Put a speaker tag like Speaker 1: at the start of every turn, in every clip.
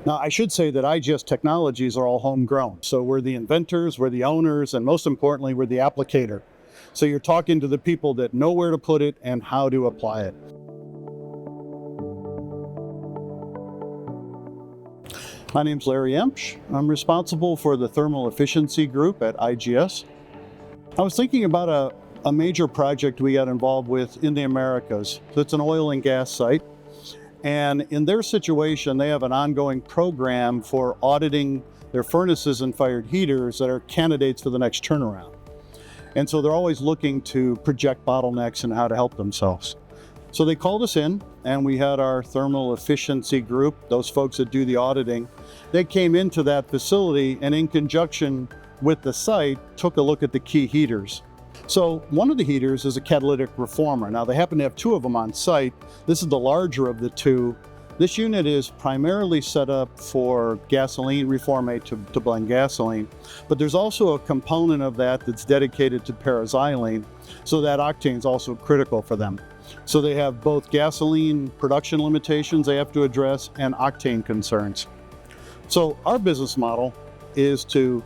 Speaker 1: Now, I should say that IGS technologies are all homegrown. So we're the inventors, we're the owners, and most importantly, we're the applicator. So you're talking to the people that know where to put it and how to apply it. My name's Larry Emch. I'm responsible for the thermal efficiency group at IGS. I was thinking about a major project we got involved with in the Americas. It's an oil and gas site. And in their situation, they have an ongoing program for auditing their furnaces and fired heaters that are candidates for the next turnaround. And so they're always looking to project bottlenecks and how to help themselves. So they called us in, and we had our thermal efficiency group, those folks that do the auditing. They came into that facility and in conjunction with the site, took a look at the key heaters. So one of the heaters is a catalytic reformer. Now they happen to have two of them on site. This is the larger of the two. This unit is primarily set up for gasoline reformate to blend gasoline, but there's also a component of that that's dedicated to paraxylene, so that octane is also critical for them. So they have both gasoline production limitations they have to address and octane concerns. So our business model is to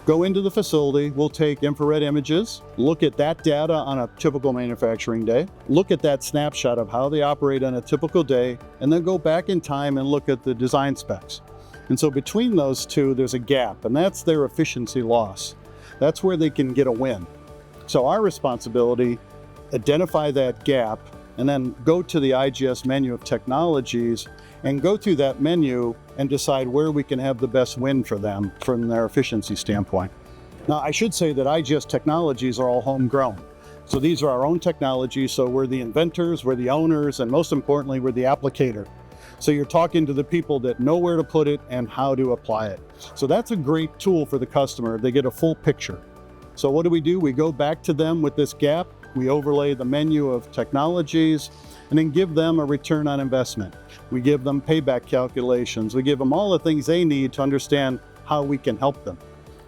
Speaker 1: go into the facility, we'll take infrared images, look at that data on a typical manufacturing day, look at that snapshot of how they operate on a typical day, and then go back in time and look at the design specs. And so between those two, there's a gap, and that's their efficiency loss. That's where they can get a win. So our responsibility, identify that gap, and then go to the IGS menu of technologies and go through that menu and decide where we can have the best win for them from their efficiency standpoint. Now, I should say that IGS technologies are all homegrown. So these are our own technologies, so we're the inventors, we're the owners, and most importantly, we're the applicator. So you're talking to the people that know where to put it and how to apply it. So that's a great tool for the customer. They get a full picture. So what do? We go back to them with this gap, we overlay the menu of technologies, and then give them a return on investment. We give them payback calculations. We give them all the things they need to understand how we can help them.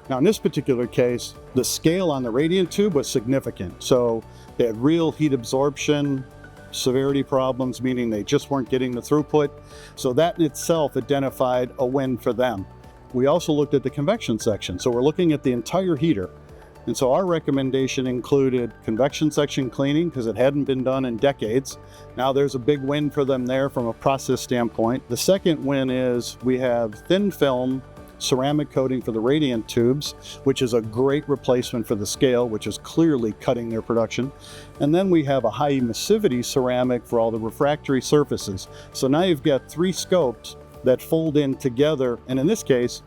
Speaker 1: Now in this particular case, the scale on the radiant tube was significant. So they had real heat absorption, severity problems, meaning they just weren't getting the throughput. So that in itself identified a win for them. We also looked at the convection section. So we're looking at the entire heater. And so our recommendation included convection section cleaning because it hadn't been done in decades. Now there's a big win for them there from a process standpoint. The second win is we have thin film ceramic coating for the radiant tubes, which is a great replacement for the scale, which is clearly cutting their production. And then we have a high emissivity ceramic for all the refractory surfaces. So now you've got three scopes that fold in together. And in this case,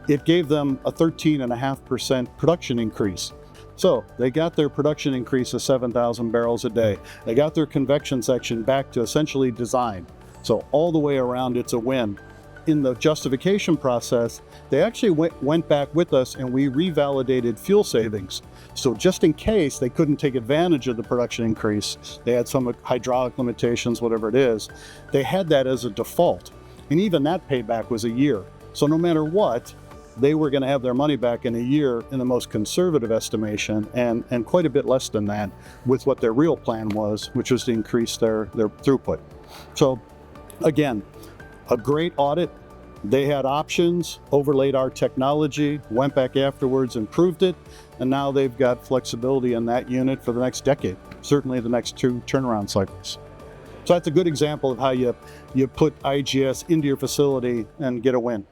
Speaker 1: it gave them a 13.5% production increase. So they got their production increase of 7,000 barrels a day. They got their convection section back to essentially design. So all the way around, it's a win. In the justification process, they actually went back with us and we revalidated fuel savings. So just in case they couldn't take advantage of the production increase, they had some hydraulic limitations, whatever it is, they had that as a default. And even that payback was a year. So no matter what, they were going to have their money back in a year in the most conservative estimation, and quite a bit less than that with what their real plan was, which was to increase their throughput. So again, a great audit. They had options, overlaid our technology, went back afterwards, improved it, and now they've got flexibility in that unit for the next decade, certainly the next 2 turnaround cycles. So that's a good example of how you put IGS into your facility and get a win.